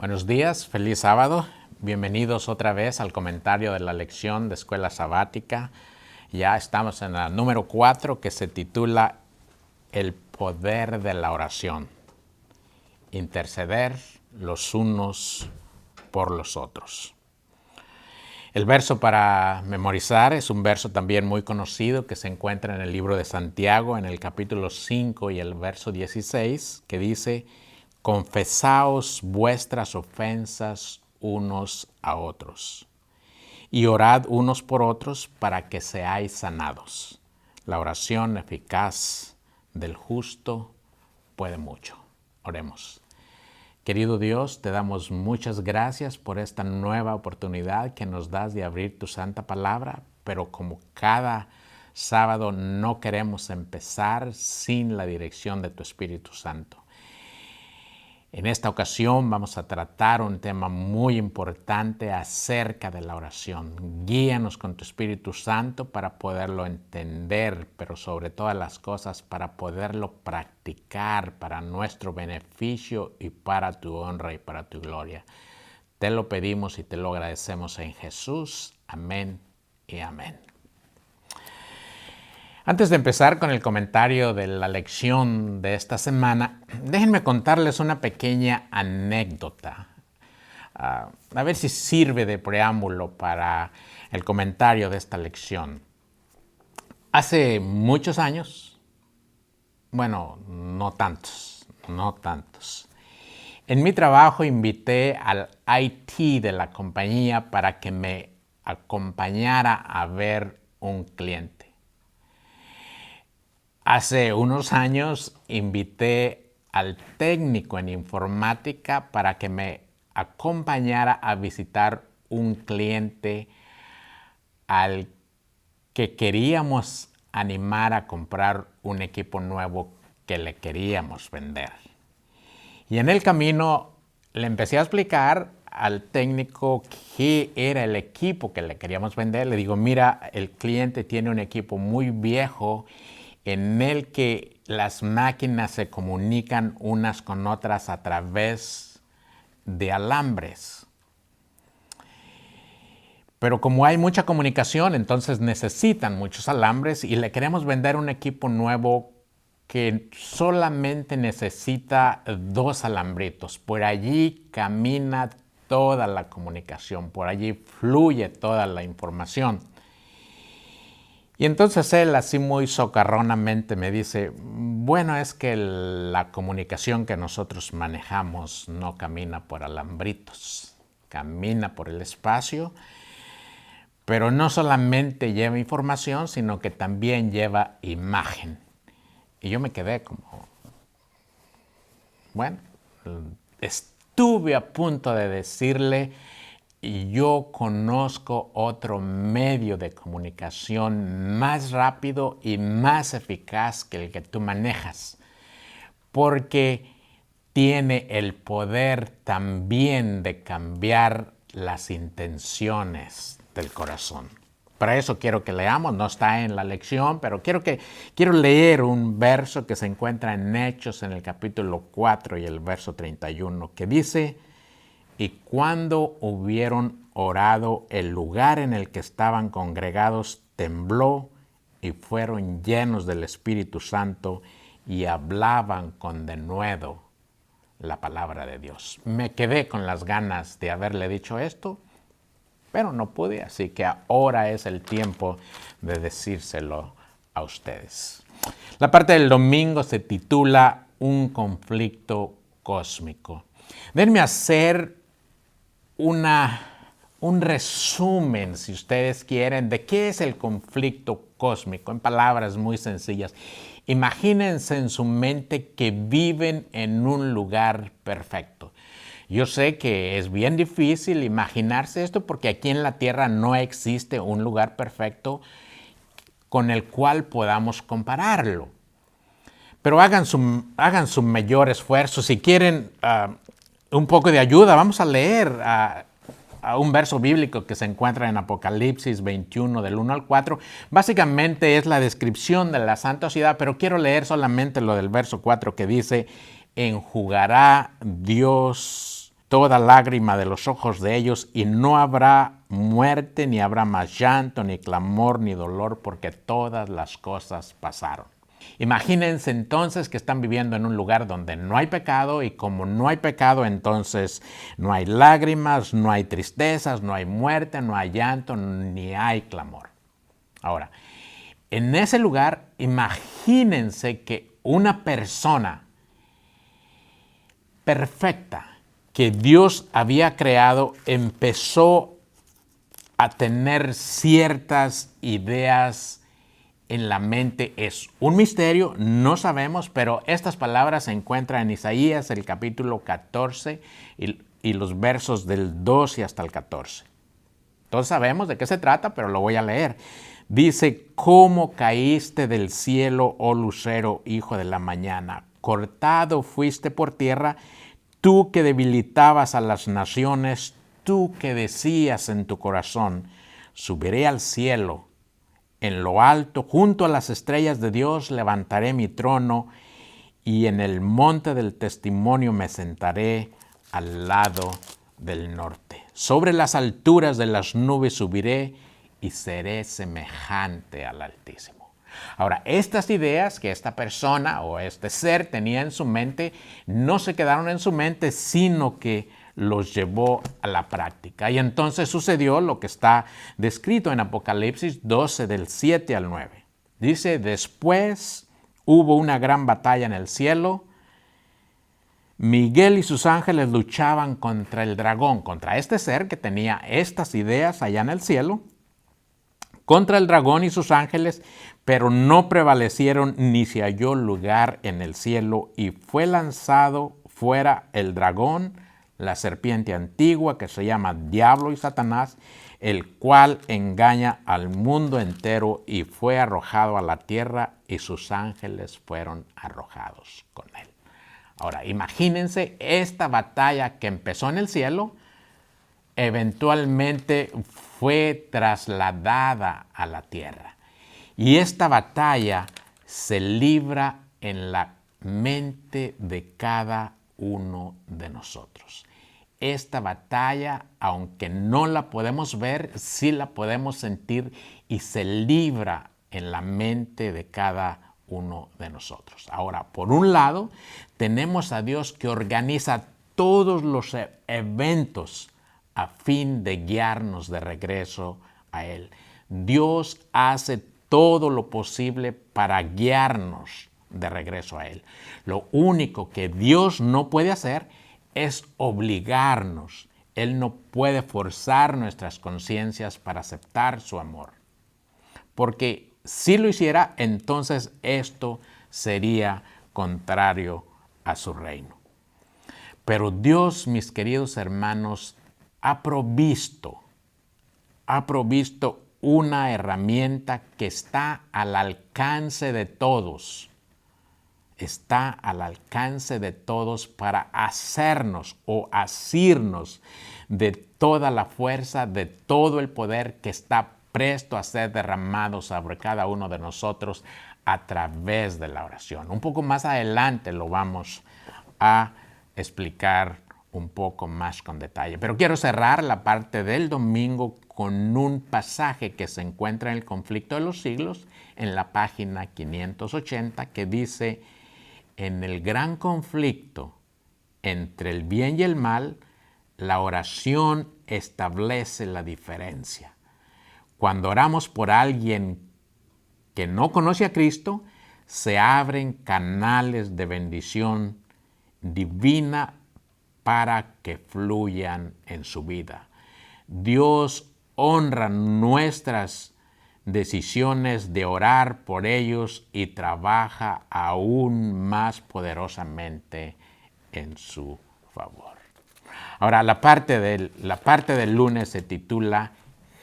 Buenos días, feliz sábado. Bienvenidos otra vez al comentario de la lección de Escuela Sabática. Ya estamos en la número 4 que se titula El poder de la oración. Interceder los unos por los otros. El verso para memorizar es un verso también muy conocido que se encuentra en el libro de Santiago en el capítulo 5 y el verso 16 que dice: confesaos vuestras ofensas unos a otros y orad unos por otros para que seáis sanados. La oración eficaz del justo puede mucho. Oremos. Querido Dios, te damos muchas gracias por esta nueva oportunidad que nos das de abrir tu santa palabra, pero como cada sábado no queremos empezar sin la dirección de tu Espíritu Santo. En esta ocasión vamos a tratar un tema muy importante acerca de la oración. Guíanos con tu Espíritu Santo para poderlo entender, pero sobre todas las cosas para poderlo practicar para nuestro beneficio y para tu honra y para tu gloria. Te lo pedimos y te lo agradecemos en Jesús. Amén y amén. Antes de empezar con el comentario de la lección de esta semana, déjenme contarles una pequeña anécdota. A ver si sirve de preámbulo para el comentario de esta lección. Hace muchos años, bueno, no tantos. En mi trabajo invité al IT de la compañía para que me acompañara a ver un cliente. Hace unos años invité al técnico en informática para que me acompañara a visitar un cliente al que queríamos animar a comprar un equipo nuevo que le queríamos vender. Y en el camino le empecé a explicar al técnico qué era el equipo que le queríamos vender. Le digo, mira, el cliente tiene un equipo muy viejo en el que las máquinas se comunican unas con otras a través de alambres. Pero como hay mucha comunicación, entonces necesitan muchos alambres y le queremos vender un equipo nuevo que solamente necesita 2 alambritos. Por allí camina toda la comunicación, por allí fluye toda la información. Y entonces él así muy socarronamente me dice, bueno, es que la comunicación que nosotros manejamos no camina por alambritos, camina por el espacio, pero no solamente lleva información, sino que también lleva imagen. Y yo me quedé como, bueno, estuve a punto de decirle, y yo conozco otro medio de comunicación más rápido y más eficaz que el que tú manejas, porque tiene el poder también de cambiar las intenciones del corazón. Para eso quiero que leamos, no está en la lección, pero quiero leer un verso que se encuentra en Hechos en el capítulo 4 y el verso 31, que dice: y cuando hubieron orado, el lugar en el que estaban congregados tembló y fueron llenos del Espíritu Santo y hablaban con denuedo la palabra de Dios. Me quedé con las ganas de haberle dicho esto, pero no pude, así que ahora es el tiempo de decírselo a ustedes. La parte del domingo se titula Un conflicto cósmico. Déjenme hacer un resumen, si ustedes quieren, de qué es el conflicto cósmico, en palabras muy sencillas. Imagínense en su mente que viven en un lugar perfecto. Yo sé que es bien difícil imaginarse esto porque aquí en la Tierra no existe un lugar perfecto con el cual podamos compararlo. Pero hagan su mayor esfuerzo. Si quieren un poco de ayuda, vamos a leer a un verso bíblico que se encuentra en Apocalipsis 21 del 1 al 4. Básicamente es la descripción de la santa ciudad, pero quiero leer solamente lo del verso 4 que dice: enjugará Dios toda lágrima de los ojos de ellos, y no habrá muerte, ni habrá más llanto, ni clamor, ni dolor, porque todas las cosas pasaron. Imagínense entonces que están viviendo en un lugar donde no hay pecado, y como no hay pecado, entonces no hay lágrimas, no hay tristezas, no hay muerte, no hay llanto, ni hay clamor. Ahora, en ese lugar, imagínense que una persona perfecta que Dios había creado empezó a tener ciertas ideas en la mente. Es un misterio, no sabemos, pero estas palabras se encuentran en Isaías, el capítulo 14 y los versos del 12 hasta el 14. Todos sabemos de qué se trata, pero lo voy a leer. Dice: ¿Cómo caíste del cielo, oh lucero, hijo de la mañana? Cortado fuiste por tierra, tú que debilitabas a las naciones, tú que decías en tu corazón: subiré al cielo, en lo alto, junto a las estrellas de Dios, levantaré mi trono, y en el monte del testimonio me sentaré al lado del norte. Sobre las alturas de las nubes subiré, y seré semejante al Altísimo. Ahora, estas ideas que esta persona o este ser tenía en su mente no se quedaron en su mente, sino que los llevó a la práctica. Y entonces sucedió lo que está descrito en Apocalipsis 12, del 7 al 9. Dice: después hubo una gran batalla en el cielo. Miguel y sus ángeles luchaban contra el dragón, contra este ser que tenía estas ideas allá en el cielo, contra el dragón y sus ángeles, pero no prevalecieron, ni se halló lugar en el cielo, y fue lanzado fuera el dragón, la serpiente antigua, que se llama Diablo y Satanás, el cual engaña al mundo entero, y fue arrojado a la tierra, y sus ángeles fueron arrojados con él. Ahora, imagínense esta batalla que empezó en el cielo, eventualmente fue trasladada a la tierra. Y esta batalla se libra en la mente de cada uno de nosotros. Esta batalla, aunque no la podemos ver, sí la podemos sentir, y se libra en la mente de cada uno de nosotros. Ahora, por un lado, tenemos a Dios que organiza todos los eventos a fin de guiarnos de regreso a Él. Dios hace todo lo posible para guiarnos de regreso a Él. Lo único que Dios no puede hacer es obligarnos. Él no puede forzar nuestras conciencias para aceptar su amor. Porque si lo hiciera, entonces esto sería contrario a su reino. Pero Dios, mis queridos hermanos, ha provisto una herramienta que está al alcance de todos. Está al alcance de todos para hacernos o asirnos de toda la fuerza, de todo el poder que está presto a ser derramado sobre cada uno de nosotros a través de la oración. Un poco más adelante lo vamos a explicar un poco más con detalle. Pero quiero cerrar la parte del domingo con un pasaje que se encuentra en el Conflicto de los Siglos, en la página 580, que dice: en el gran conflicto entre el bien y el mal, la oración establece la diferencia. Cuando oramos por alguien que no conoce a Cristo, se abren canales de bendición divina para que fluyan en su vida. Dios honra nuestras decisiones de orar por ellos y trabaja aún más poderosamente en su favor. Ahora, la parte del lunes se titula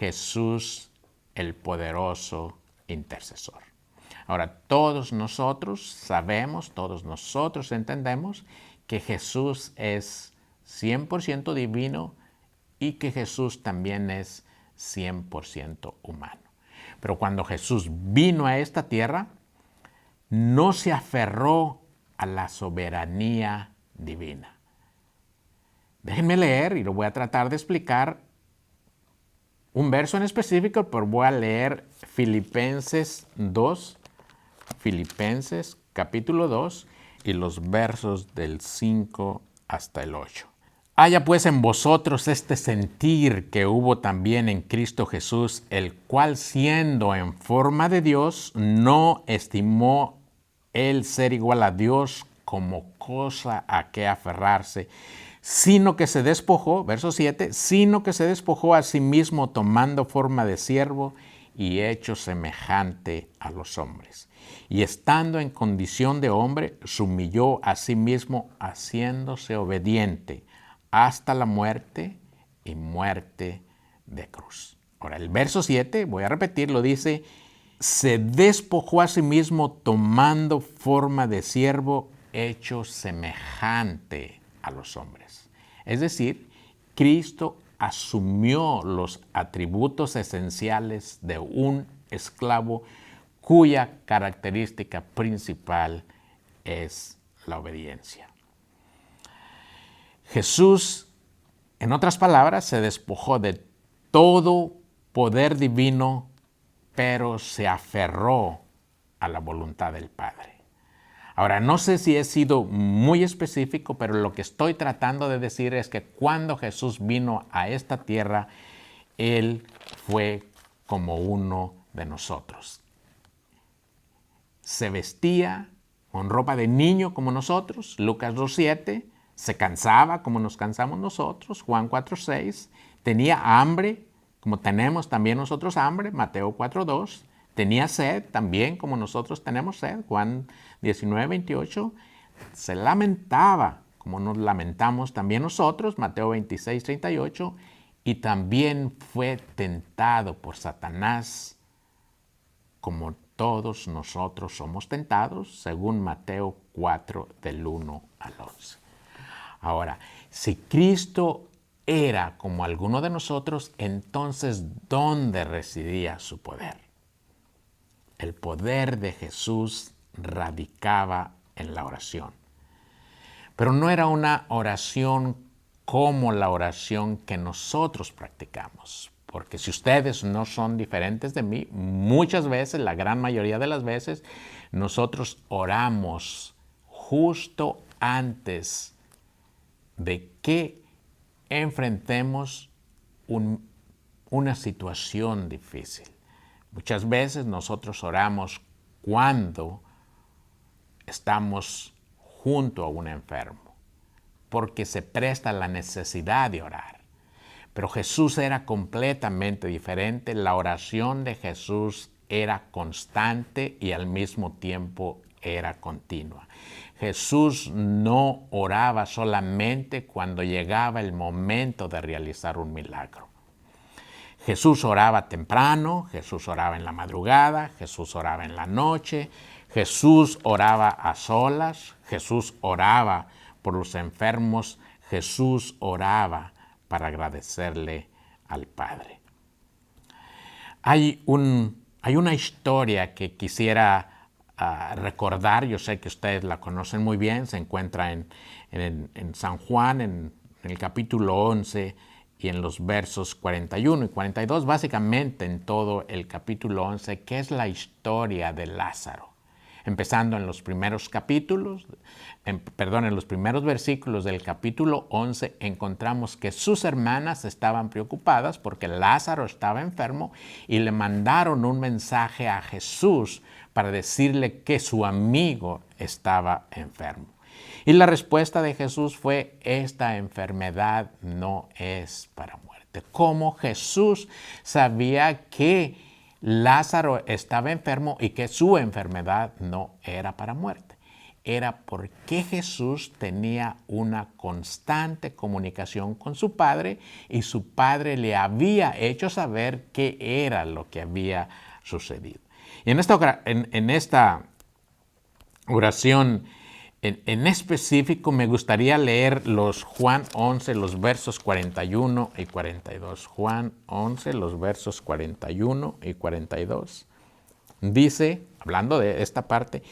Jesús, el poderoso intercesor. Ahora, todos nosotros sabemos, todos nosotros entendemos que Jesús es 100% divino y que Jesús también es 100% humano. Pero cuando Jesús vino a esta tierra, no se aferró a la soberanía divina. Déjenme leer y lo voy a tratar de explicar un verso en específico, pero voy a leer Filipenses 2, Filipenses capítulo 2 y los versos del 5 hasta el 8. Haya pues en vosotros este sentir que hubo también en Cristo Jesús, el cual siendo en forma de Dios, no estimó el ser igual a Dios como cosa a que aferrarse, sino que se despojó, verso 7, sino que se despojó a sí mismo tomando forma de siervo y hecho semejante a los hombres. Y estando en condición de hombre, se humilló a sí mismo, haciéndose obediente hasta la muerte y muerte de cruz. Ahora, el verso 7, voy a repetirlo, dice, se despojó a sí mismo tomando forma de siervo, hecho semejante a los hombres. Es decir, Cristo asumió los atributos esenciales de un esclavo cuya característica principal es la obediencia. Jesús, en otras palabras, se despojó de todo poder divino, pero se aferró a la voluntad del Padre. Ahora, no sé si he sido muy específico, pero lo que estoy tratando de decir es que cuando Jesús vino a esta tierra, Él fue como uno de nosotros. Se vestía con ropa de niño como nosotros, Lucas 2:7, se cansaba como nos cansamos nosotros, Juan 4:6, tenía hambre como tenemos también nosotros hambre, Mateo 4:2, tenía sed también como nosotros tenemos sed, Juan 19:28, se lamentaba como nos lamentamos también nosotros, Mateo 26:38, y también fue tentado por Satanás como todos nosotros somos tentados, según Mateo 4, del 1 al 11. Ahora, si Cristo era como alguno de nosotros, entonces, ¿dónde residía su poder? El poder de Jesús radicaba en la oración. Pero no era una oración como la oración que nosotros practicamos. Porque si ustedes no son diferentes de mí, muchas veces, la gran mayoría de las veces, nosotros oramos justo antes de que enfrentemos una situación difícil. Muchas veces nosotros oramos cuando estamos junto a un enfermo, porque se presta la necesidad de orar. Pero Jesús era completamente diferente. La oración de Jesús era constante y al mismo tiempo era continua. Jesús no oraba solamente cuando llegaba el momento de realizar un milagro. Jesús oraba temprano, Jesús oraba en la madrugada, Jesús oraba en la noche, Jesús oraba a solas, Jesús oraba por los enfermos, Jesús oraba para agradecerle al Padre. Hay una historia que quisiera recordar, yo sé que ustedes la conocen muy bien, se encuentra en San Juan, en el capítulo 11 y en los versos 41 y 42, básicamente en todo el capítulo 11, que es la historia de Lázaro. Empezando en los primeros capítulos, en los primeros versículos del capítulo 11, encontramos que sus hermanas estaban preocupadas porque Lázaro estaba enfermo y le mandaron un mensaje a Jesús para decirle que su amigo estaba enfermo. Y la respuesta de Jesús fue: esta enfermedad no es para muerte. ¿Cómo Jesús sabía que Lázaro estaba enfermo y que su enfermedad no era para muerte? Era porque Jesús tenía una constante comunicación con su Padre y su Padre le había hecho saber qué era lo que había sucedido. Y en esta oración en específico me gustaría leer los Juan 11, los versos 41 y 42. Juan 11, los versos 41 y 42. Dice, hablando de esta parte: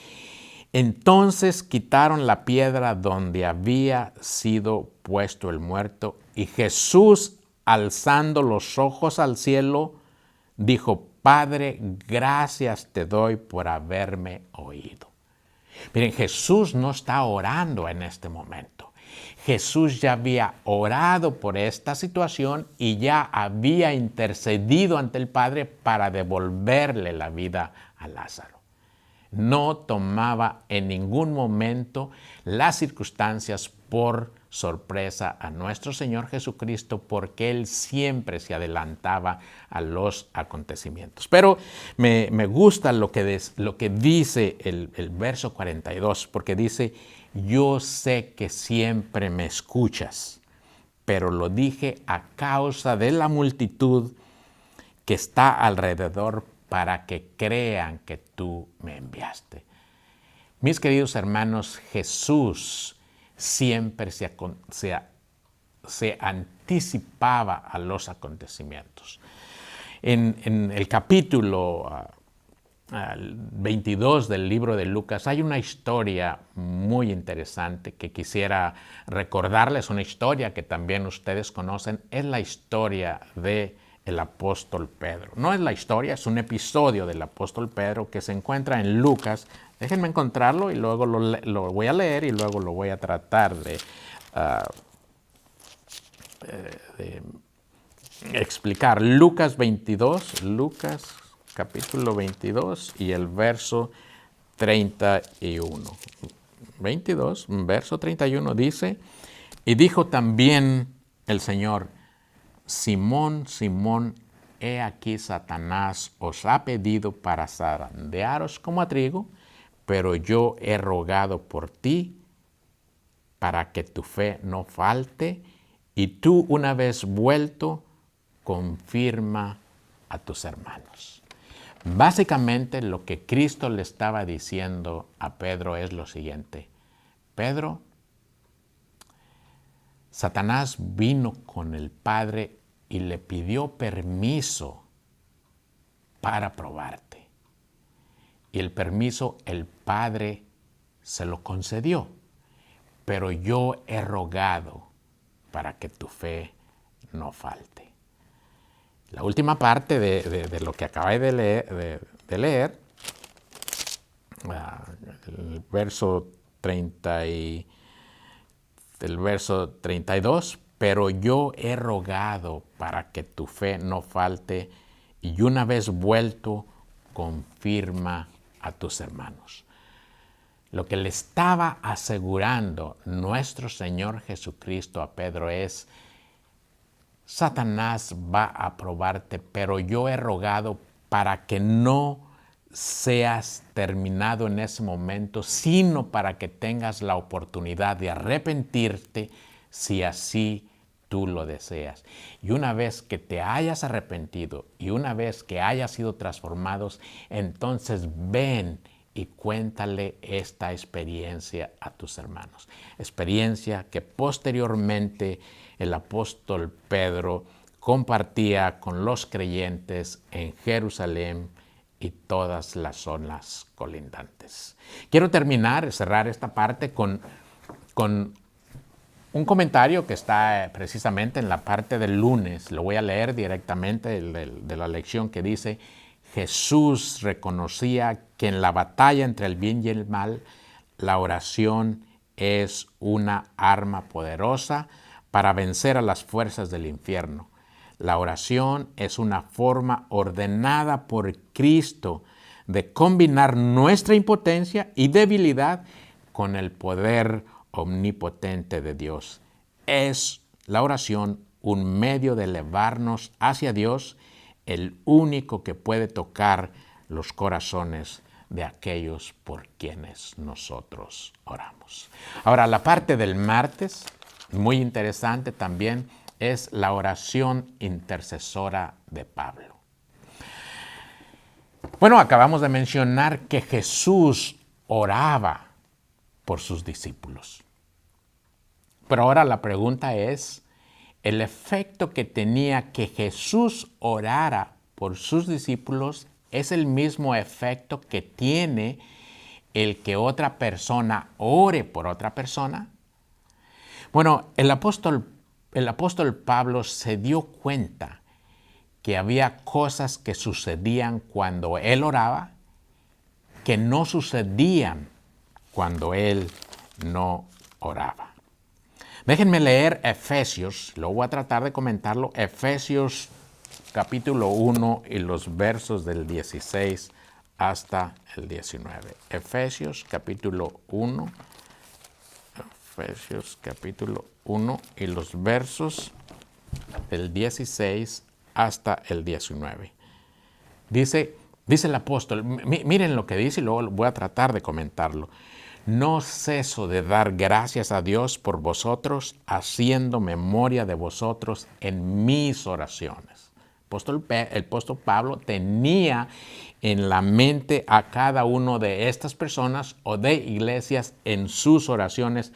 Entonces quitaron la piedra donde había sido puesto el muerto, y Jesús, alzando los ojos al cielo, dijo: Padre, gracias te doy por haberme oído. Miren, Jesús no está orando en este momento. Jesús ya había orado por esta situación y ya había intercedido ante el Padre para devolverle la vida a Lázaro. No tomaba en ningún momento las circunstancias por sorpresa a nuestro Señor Jesucristo, porque Él siempre se adelantaba a los acontecimientos. Pero me gusta lo que dice el verso 42, porque dice: yo sé que siempre me escuchas, pero lo dije a causa de la multitud que está alrededor, para que crean que tú me enviaste. Mis queridos hermanos, Jesús siempre se anticipaba a los acontecimientos. En el capítulo 22 del libro de Lucas hay una historia muy interesante que quisiera recordarles, una historia que también ustedes conocen. Es la historia de el apóstol Pedro. No es la historia, es un episodio del apóstol Pedro que se encuentra en Lucas. Déjenme encontrarlo y luego lo voy a leer y luego lo voy a tratar de explicar. Lucas 22, Lucas capítulo 22 y el verso 31. 22, verso 31 dice: y dijo también el Señor: Simón, Simón, he aquí Satanás os ha pedido para zarandearos como a trigo, pero yo he rogado por ti para que tu fe no falte, y tú, una vez vuelto, confirma a tus hermanos. Básicamente lo que Cristo le estaba diciendo a Pedro es lo siguiente: Pedro, Satanás vino con el Padre y le pidió permiso para probarte. Y el permiso el Padre se lo concedió, pero yo he rogado para que tu fe no falte. La última parte de lo que acabé de leer, el verso 32, pero yo he rogado para que tu fe no falte, y una vez vuelto, confirma a tus hermanos. Lo que le estaba asegurando nuestro Señor Jesucristo a Pedro es: Satanás va a probarte, pero yo he rogado para que no seas terminado en ese momento, sino para que tengas la oportunidad de arrepentirte si así tú lo deseas. Y una vez que te hayas arrepentido y una vez que hayas sido transformados, entonces ven y cuéntale esta experiencia a tus hermanos. Experiencia que posteriormente el apóstol Pedro compartía con los creyentes en Jerusalén y todas las zonas colindantes. Quiero cerrar esta parte con un comentario que está precisamente en la parte del lunes. Lo voy a leer directamente de la lección, que dice: Jesús reconocía que en la batalla entre el bien y el mal, la oración es una arma poderosa para vencer a las fuerzas del infierno. La oración es una forma ordenada por Cristo de combinar nuestra impotencia y debilidad con el poder omnipotente de Dios. Es la oración un medio de elevarnos hacia Dios, el único que puede tocar los corazones de aquellos por quienes nosotros oramos. Ahora, la parte del martes, muy interesante también, es la oración intercesora de Pablo. Bueno, acabamos de mencionar que Jesús oraba por sus discípulos. Pero ahora la pregunta es: ¿el efecto que tenía que Jesús orara por sus discípulos es el mismo efecto que tiene el que otra persona ore por otra persona? Bueno, el apóstol Pablo se dio cuenta que había cosas que sucedían cuando él oraba que no sucedían cuando él no oraba. Déjenme leer Efesios, lo voy a tratar de comentarlo, Efesios capítulo 1 y los versos del 16 hasta el 19. Efesios capítulo 1 y los versos del 16 hasta el 19. Dice el apóstol, miren lo que dice y luego voy a tratar de comentarlo. No ceso de dar gracias a Dios por vosotros, haciendo memoria de vosotros en mis oraciones. El apóstol Pablo tenía en la mente a cada uno de estas personas o de iglesias en sus oraciones.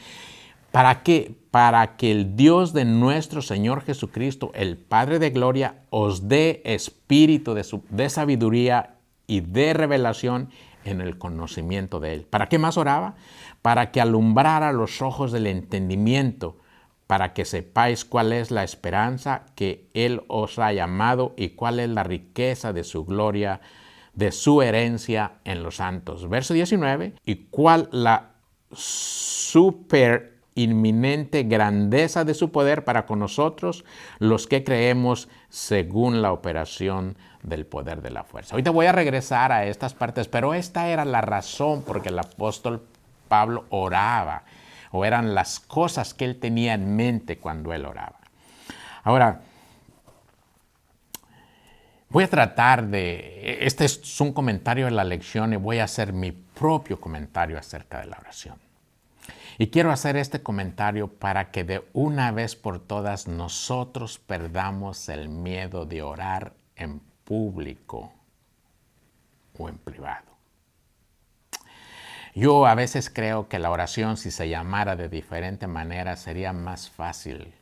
¿Para qué? Para que el Dios de nuestro Señor Jesucristo, el Padre de gloria, os dé espíritu de sabiduría y de revelación en el conocimiento de Él. ¿Para qué más oraba? Para que alumbrara los ojos del entendimiento, para que sepáis cuál es la esperanza que Él os ha llamado y cuál es la riqueza de su gloria, de su herencia en los santos. Verso 19, y cuál la super inminente grandeza de su poder para con nosotros, los que creemos según la operación del poder de la fuerza. Ahorita voy a regresar a estas partes, pero esta era la razón por que el apóstol Pablo oraba, o eran las cosas que él tenía en mente cuando él oraba. Ahora, voy a tratar este es un comentario de la lección y voy a hacer mi propio comentario acerca de la oración. Y quiero hacer este comentario para que de una vez por todas nosotros perdamos el miedo de orar en público o en privado. Yo a veces creo que la oración, si se llamara de diferente manera, sería más fácil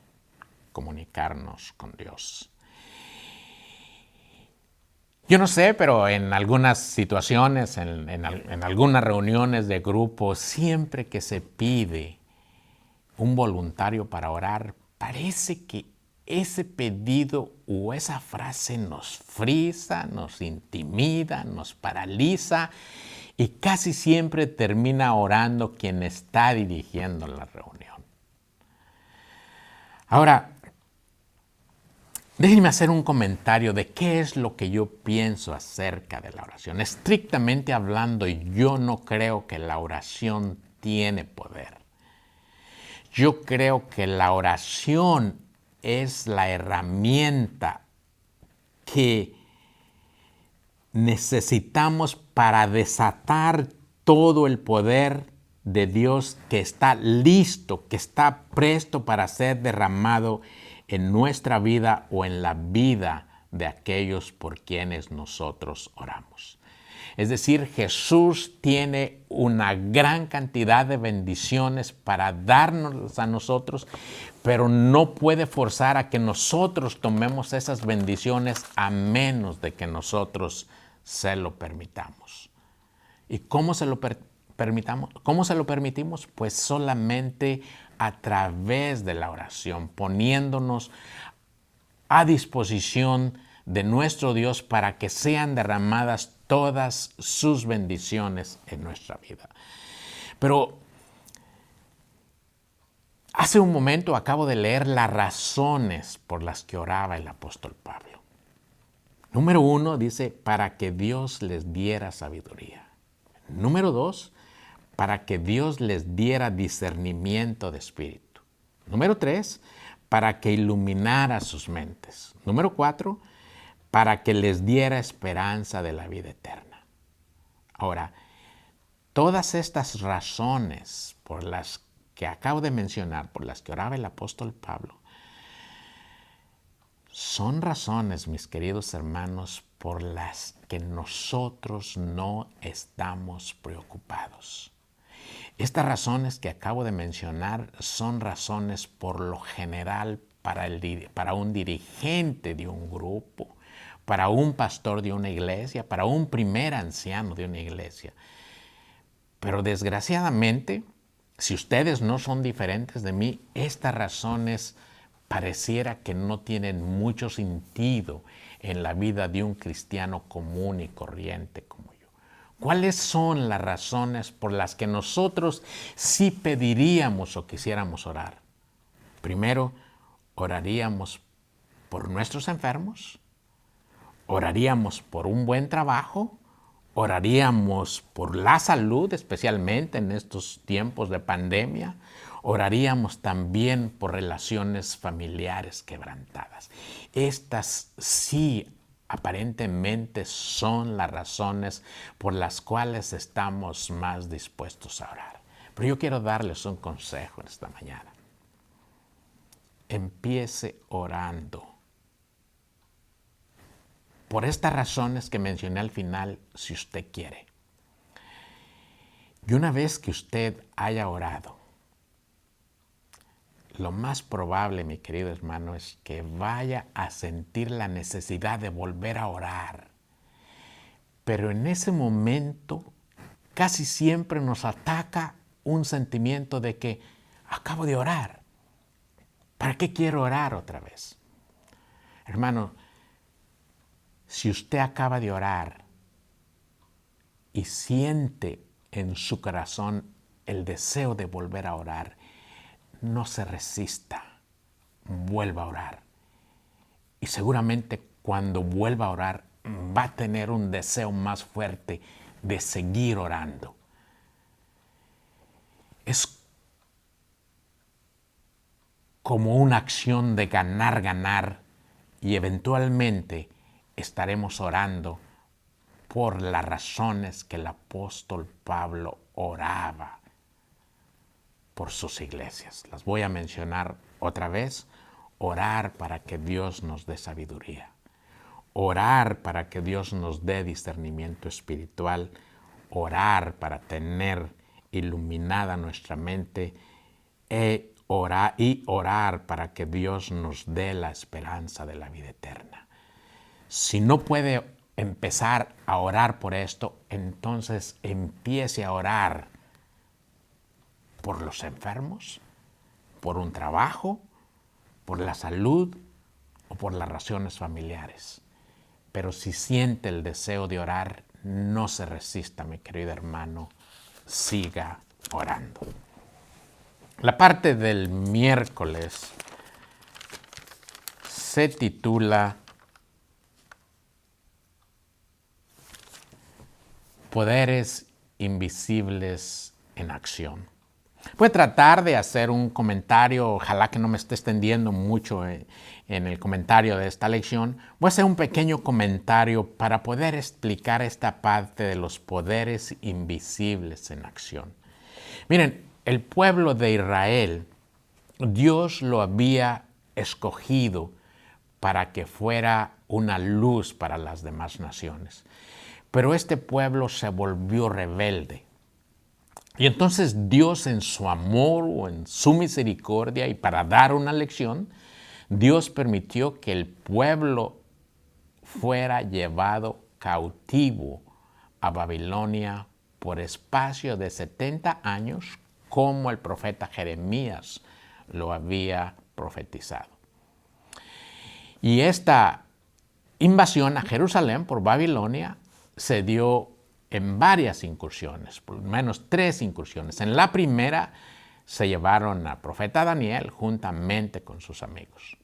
comunicarnos con Dios. Yo no sé, pero en algunas situaciones, en algunas reuniones de grupo, siempre que se pide un voluntario para orar, parece que ese pedido o esa frase nos frisa, nos intimida, nos paraliza y casi siempre termina orando quien está dirigiendo la reunión. Ahora, déjenme hacer un comentario de qué es lo que yo pienso acerca de la oración. Estrictamente hablando, yo no creo que la oración tiene poder. Yo creo que la oración es la herramienta que necesitamos para desatar todo el poder de Dios que está listo, que está presto para ser derramado en nuestra vida o en la vida de aquellos por quienes nosotros oramos. Es decir, Jesús tiene una gran cantidad de bendiciones para darnos a nosotros, pero no puede forzar a que nosotros tomemos esas bendiciones a menos de que nosotros se lo permitamos. ¿Y cómo se lo permitamos? ¿Cómo se lo permitimos? Pues solamente a través de la oración, poniéndonos a disposición de nuestro Dios para que sean derramadas todas sus bendiciones en nuestra vida. Pero hace un momento acabo de leer las razones por las que oraba el apóstol Pablo. Número 1 dice, para que Dios les diera sabiduría. Número 2, para que Dios les diera discernimiento de espíritu. Número 3, para que iluminara sus mentes. Número 4, para que les diera esperanza de la vida eterna. Ahora, todas estas razones por las que acabo de mencionar, por las que oraba el apóstol Pablo, son razones, mis queridos hermanos, por las que nosotros no estamos preocupados. Estas razones que acabo de mencionar son razones por lo general para un dirigente de un grupo, para un pastor de una iglesia, para un primer anciano de una iglesia. Pero desgraciadamente, si ustedes no son diferentes de mí, estas razones pareciera que no tienen mucho sentido en la vida de un cristiano común y corriente como yo. ¿Cuáles son las razones por las que nosotros sí pediríamos o quisiéramos orar? Primero, oraríamos por nuestros enfermos, oraríamos por un buen trabajo, oraríamos por la salud, especialmente en estos tiempos de pandemia, oraríamos también por relaciones familiares quebrantadas. Estas sí aparentemente son las razones por las cuales estamos más dispuestos a orar. Pero yo quiero darles un consejo en esta mañana. Empiece orando por estas razones que mencioné al final, si usted quiere. Y una vez que usted haya orado, lo más probable, mi querido hermano, es que vaya a sentir la necesidad de volver a orar. Pero en ese momento, casi siempre nos ataca un sentimiento de que acabo de orar. ¿Para qué quiero orar otra vez? Hermano, si usted acaba de orar y siente en su corazón el deseo de volver a orar, no se resista, vuelva a orar. Y seguramente cuando vuelva a orar va a tener un deseo más fuerte de seguir orando. Es como una acción de ganar y eventualmente estaremos orando por las razones que el apóstol Pablo oraba por sus iglesias. Las voy a mencionar otra vez. Orar para que Dios nos dé sabiduría. Orar para que Dios nos dé discernimiento espiritual. Orar para tener iluminada nuestra mente. Orar para que Dios nos dé la esperanza de la vida eterna. Si no puede empezar a orar por esto, entonces empiece a orar por los enfermos, por un trabajo, por la salud o por las razones familiares. Pero si siente el deseo de orar, no se resista, mi querido hermano, siga orando. La parte del miércoles se titula Poderes invisibles en acción. Voy a tratar de hacer un comentario, ojalá que no me esté extendiendo mucho en el comentario de esta lección. Voy a hacer un pequeño comentario para poder explicar esta parte de los poderes invisibles en acción. Miren, el pueblo de Israel, Dios lo había escogido para que fuera una luz para las demás naciones. Pero este pueblo se volvió rebelde. Y entonces Dios, en su amor o en su misericordia y para dar una lección, Dios permitió que el pueblo fuera llevado cautivo a Babilonia por espacio de 70 años, como el profeta Jeremías lo había profetizado. Y esta invasión a Jerusalén por Babilonia se dio en varias incursiones, por lo menos 3 incursiones. En la primera se llevaron al profeta Daniel juntamente con sus amigos.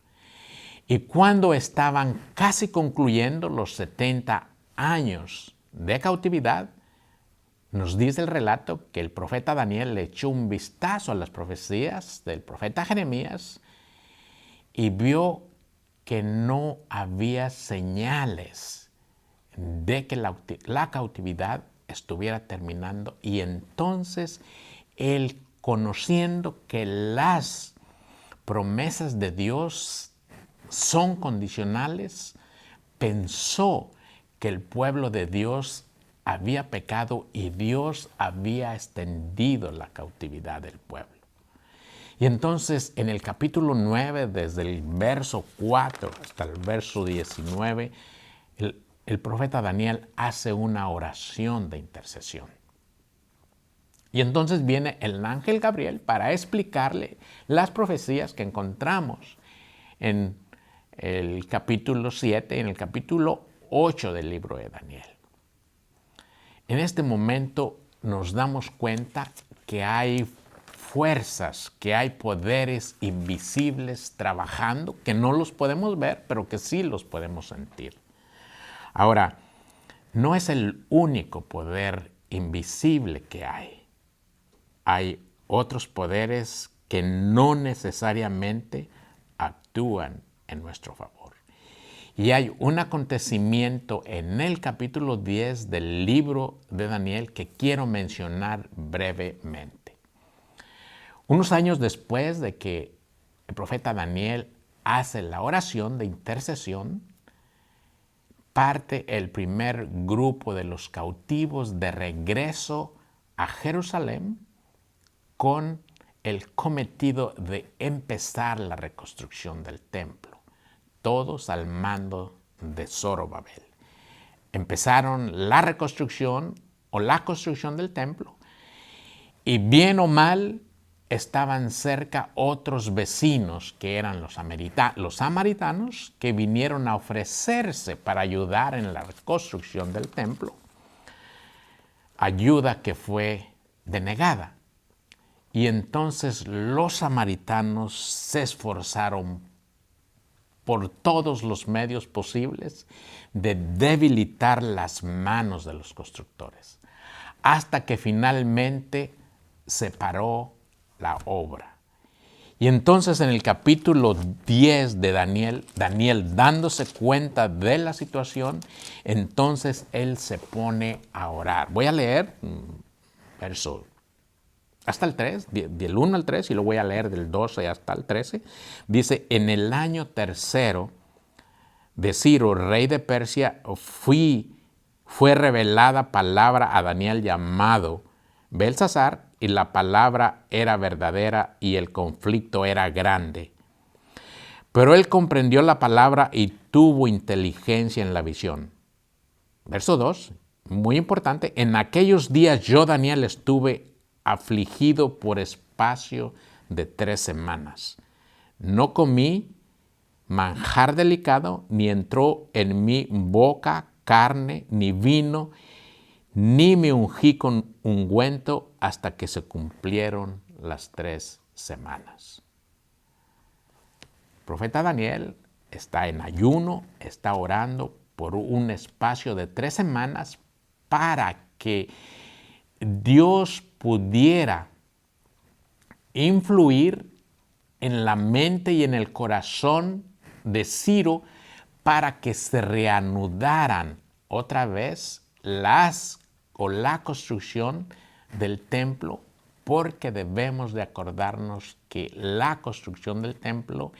Y cuando estaban casi concluyendo los 70 años de cautividad, nos dice el relato que el profeta Daniel le echó un vistazo a las profecías del profeta Jeremías y vio que no había señales de que la cautividad estuviera terminando, y entonces él, conociendo que las promesas de Dios son condicionales, pensó que el pueblo de Dios había pecado y Dios había extendido la cautividad del pueblo. Y entonces en el capítulo 9, desde el verso 4 hasta el verso 19, el profeta Daniel hace una oración de intercesión. Y entonces viene el ángel Gabriel para explicarle las profecías que encontramos en el capítulo 7 y en el capítulo 8 del libro de Daniel. En este momento nos damos cuenta que hay fuerzas, que hay poderes invisibles trabajando, que no los podemos ver, pero que sí los podemos sentir. Ahora, no es el único poder invisible que hay. Hay otros poderes que no necesariamente actúan en nuestro favor. Y hay un acontecimiento en el capítulo 10 del libro de Daniel que quiero mencionar brevemente. Unos años después de que el profeta Daniel hace la oración de intercesión, parte el primer grupo de los cautivos de regreso a Jerusalén con el cometido de empezar la reconstrucción del templo, todos al mando de Zorobabel. Empezaron la reconstrucción o la construcción del templo y bien o mal estaban cerca otros vecinos que eran los samaritanos que vinieron a ofrecerse para ayudar en la reconstrucción del templo, ayuda que fue denegada. Y entonces los samaritanos se esforzaron por todos los medios posibles de debilitar las manos de los constructores, hasta que finalmente se paró la obra. Y entonces en el capítulo 10 de Daniel, dándose cuenta de la situación, entonces él se pone a orar. Voy a leer verso hasta el 3, del 1 al 3, y lo voy a leer del 12 hasta el 13. Dice, en el año tercero de Ciro, rey de Persia, fue revelada palabra a Daniel llamado Belsasar, y la palabra era verdadera y el conflicto era grande. Pero él comprendió la palabra y tuvo inteligencia en la visión. Verso 2, muy importante, en aquellos días yo, Daniel, estuve afligido por espacio de 3 semanas. No comí manjar delicado, ni entró en mi boca carne, ni vino, ni me ungí con ungüento hasta que se cumplieron las 3 semanas. El profeta Daniel está en ayuno, está orando por un espacio de 3 semanas para que Dios pudiera influir en la mente y en el corazón de Ciro para que se reanudaran otra vez la construcción del templo, porque debemos de acordarnos que la construcción del templo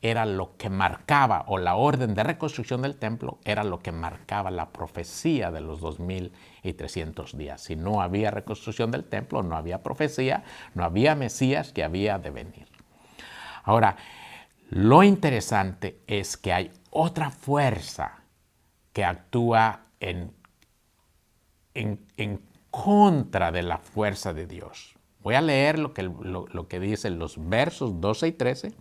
era lo que marcaba, o la orden de reconstrucción del templo era lo que marcaba la profecía de los 2300 días. Si no había reconstrucción del templo, no había profecía, no había Mesías que había de venir. Ahora, lo interesante es que hay otra fuerza que actúa en contra de la fuerza de Dios. Voy a leer lo que dicen los versos 12 y 13,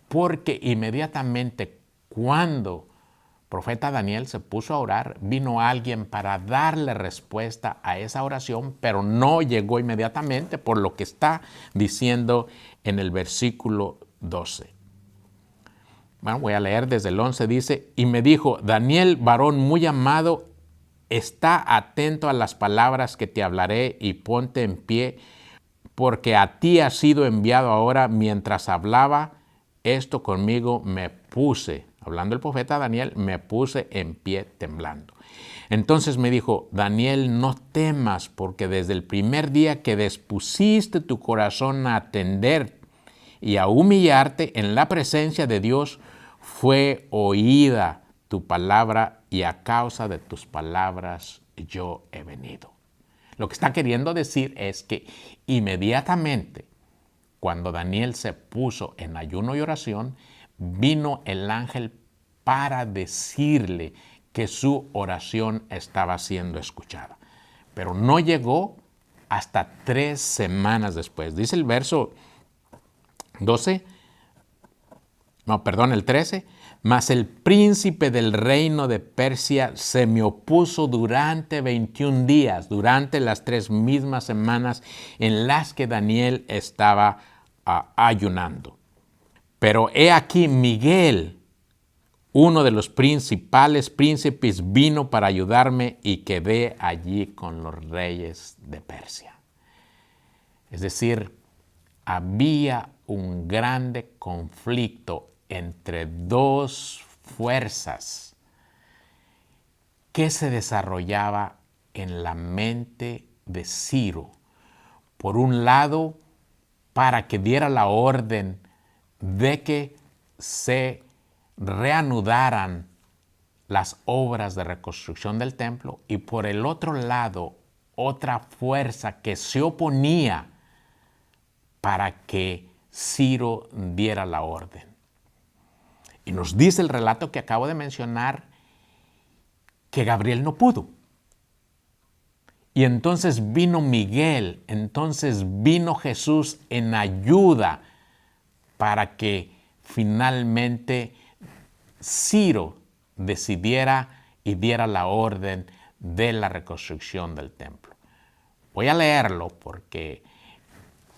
porque inmediatamente cuando el profeta Daniel se puso a orar, vino alguien para darle respuesta a esa oración, pero no llegó inmediatamente, por lo que está diciendo en el versículo 12. Bueno, voy a leer desde el 11, dice, y me dijo, Daniel, varón muy amado, está atento a las palabras que te hablaré y ponte en pie, porque a ti ha sido enviado ahora. Mientras hablaba esto conmigo, me puse, hablando el profeta Daniel, me puse en pie temblando. Entonces me dijo, Daniel, no temas, porque desde el primer día que dispusiste tu corazón a atender y a humillarte en la presencia de Dios, fue oída tu palabra, y a causa de tus palabras yo he venido. Lo que está queriendo decir es que inmediatamente cuando Daniel se puso en ayuno y oración, vino el ángel para decirle que su oración estaba siendo escuchada. Pero no llegó hasta 3 semanas después. Dice el verso 12, no, perdón, el 13, mas el príncipe del reino de Persia se me opuso durante 21 días, durante las 3 mismas semanas en las que Daniel estaba ayunando. Pero he aquí Miguel, uno de los principales príncipes, vino para ayudarme y quedé allí con los reyes de Persia. Es decir, había un grande conflicto entre 2 fuerzas que se desarrollaba en la mente de Ciro. Por un lado, para que diera la orden de que se reanudaran las obras de reconstrucción del templo, y por el otro lado, otra fuerza que se oponía para que Ciro diera la orden. Y nos dice el relato que acabo de mencionar que Gabriel no pudo. Y entonces vino Miguel, entonces vino Jesús en ayuda para que finalmente Ciro decidiera y diera la orden de la reconstrucción del templo. Voy a leerlo porque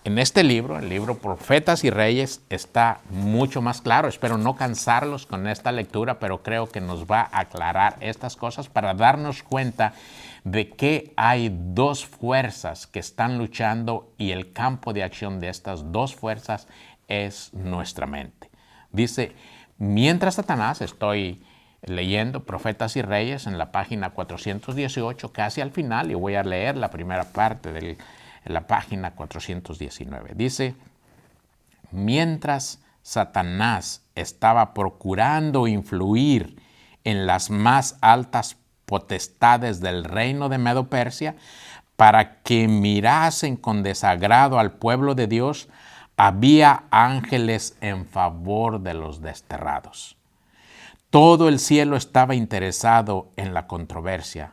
en este libro, el libro Profetas y Reyes, está mucho más claro. Espero no cansarlos con esta lectura, pero creo que nos va a aclarar estas cosas para darnos cuenta de que hay 2 fuerzas que están luchando y el campo de acción de estas 2 fuerzas es nuestra mente. Dice, mientras Satanás, estoy leyendo Profetas y Reyes en la página 418, casi al final, y voy a leer la primera parte de la página 419. Dice, mientras Satanás estaba procurando influir en las más altas potestades del reino de Medo-Persia para que mirasen con desagrado al pueblo de Dios, había ángeles en favor de los desterrados. Todo el cielo estaba interesado en la controversia.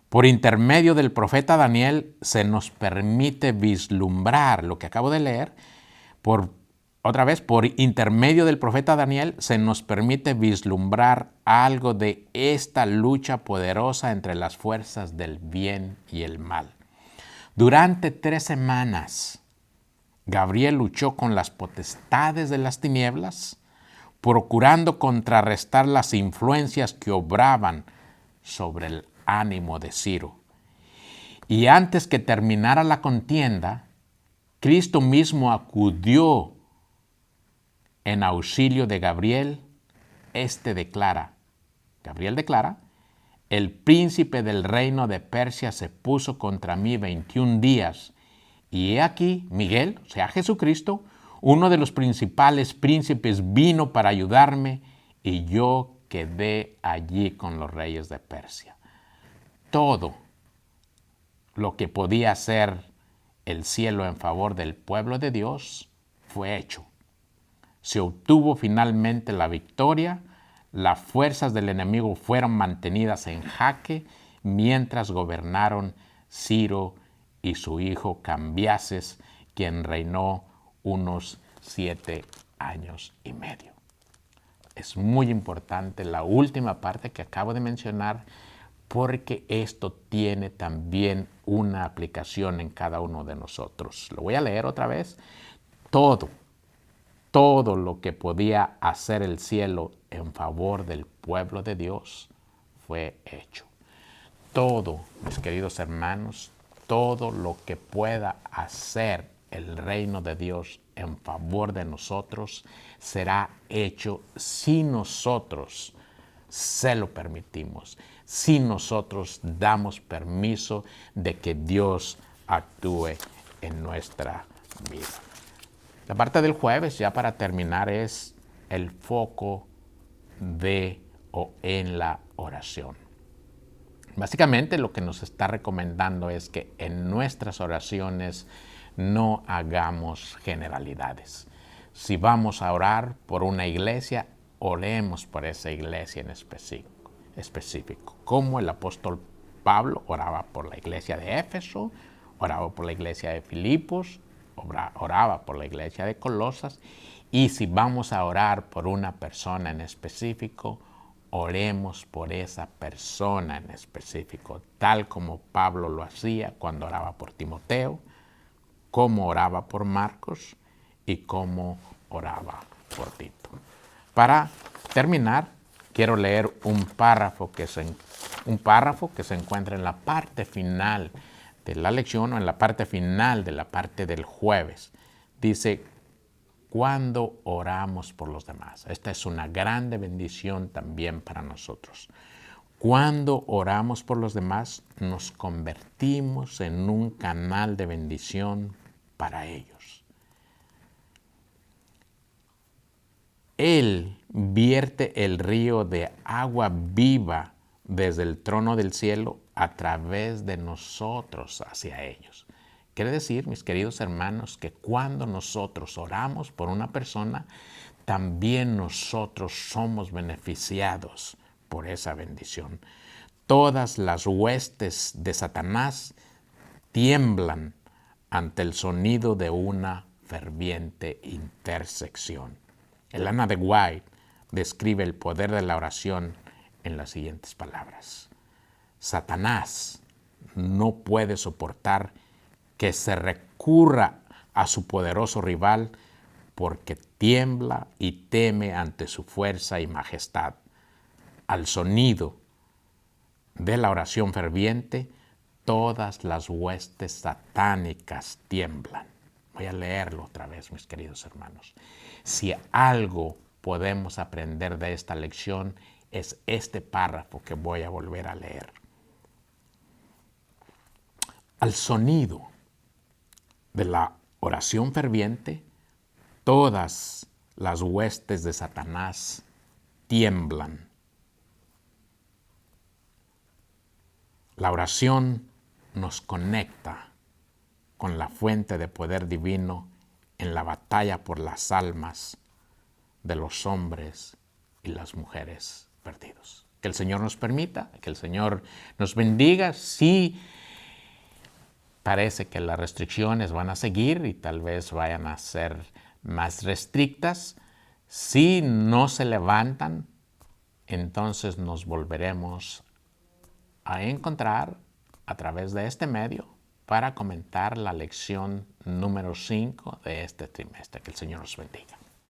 Por intermedio del profeta Daniel se nos permite vislumbrar lo que acabo de leer. Por intermedio del profeta Daniel se nos permite vislumbrar algo de esta lucha poderosa entre las fuerzas del bien y el mal. Durante 3 semanas, Gabriel luchó con las potestades de las tinieblas, procurando contrarrestar las influencias que obraban sobre el ánimo de Ciro. Y antes que terminara la contienda, Cristo mismo acudió en auxilio de Gabriel. Gabriel declara, el príncipe del reino de Persia se puso contra mí 21 días, y he aquí Miguel, o sea Jesucristo, uno de los principales príncipes, vino para ayudarme, y yo quedé allí con los reyes de Persia. Todo lo que podía hacer el cielo en favor del pueblo de Dios fue hecho. Se obtuvo finalmente la victoria, las fuerzas del enemigo fueron mantenidas en jaque mientras gobernaron Ciro y su hijo Cambiases, quien reinó unos 7 años y medio. Es muy importante la última parte que acabo de mencionar, porque esto tiene también una aplicación en cada uno de nosotros. Lo voy a leer otra vez. Todo lo que podía hacer el cielo en favor del pueblo de Dios fue hecho. Todo, mis queridos hermanos, todo lo que pueda hacer el reino de Dios en favor de nosotros será hecho si nosotros se lo permitimos, si nosotros damos permiso de que Dios actúe en nuestra vida. La parte del jueves, ya para terminar, es el foco de o en la oración. Básicamente lo que nos está recomendando es que en nuestras oraciones no hagamos generalidades. Si vamos a orar por una iglesia, oremos por esa iglesia en específico, como el apóstol Pablo oraba por la iglesia de Éfeso, oraba por la iglesia de Filipos, oraba por la iglesia de Colosas, y si vamos a orar por una persona en específico, oremos por esa persona en específico, tal como Pablo lo hacía cuando oraba por Timoteo, como oraba por Marcos y como oraba por Tito. Para terminar, quiero leer un párrafo que se encuentra en la parte final de la lección o en la parte final de la parte del jueves. Dice, cuando oramos por los demás. Esta es una grande bendición también para nosotros. Cuando oramos por los demás, nos convertimos en un canal de bendición para ellos. Él vierte el río de agua viva desde el trono del cielo a través de nosotros hacia ellos. Quiere decir, mis queridos hermanos, que cuando nosotros oramos por una persona, también nosotros somos beneficiados por esa bendición. Todas las huestes de Satanás tiemblan ante el sonido de una ferviente intersección. Elena de White describe el poder de la oración en las siguientes palabras. Satanás no puede soportar que se recurra a su poderoso rival porque tiembla y teme ante su fuerza y majestad. Al sonido de la oración ferviente, todas las huestes satánicas tiemblan. Voy a leerlo otra vez, mis queridos hermanos. Si algo podemos aprender de esta lección, es este párrafo que voy a volver a leer. Al sonido de la oración ferviente, todas las huestes de Satanás tiemblan. La oración nos conecta con la fuente de poder divino en la batalla por las almas de los hombres y las mujeres perdidos. Que el Señor nos permita, que el Señor nos bendiga. Sí, parece que las restricciones van a seguir y tal vez vayan a ser más restrictas. Si no se levantan, entonces nos volveremos a encontrar a través de este medio para comentar la lección número 5 de este trimestre. Que el Señor nos bendiga.